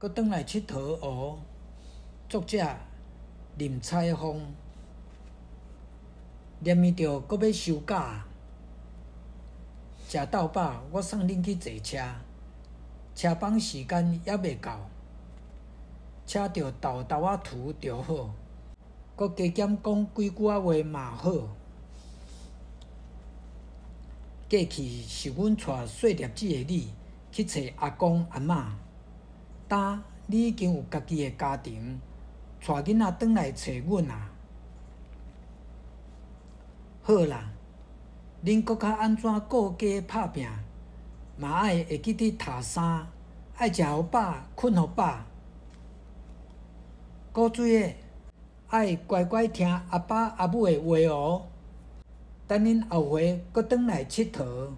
搁转来佚佗哦。作者林彩凤。念伊着搁要收假，食到饱，我送恁去坐车。车房时间还未到，车着豆豆仔涂就好，搁加减讲几句仔话嘛好。过去是阮带细粒子的你去找阿公阿嬷，呾你已经有家己的家庭，带囡仔转来找阮啊。好啦，恁搁较安怎顾家拍拼，嘛爱会记得读衫，爱食好饱，困好饱。古水的，爱乖乖听阿爸阿母的话哦。等恁后回搁转来佚佗。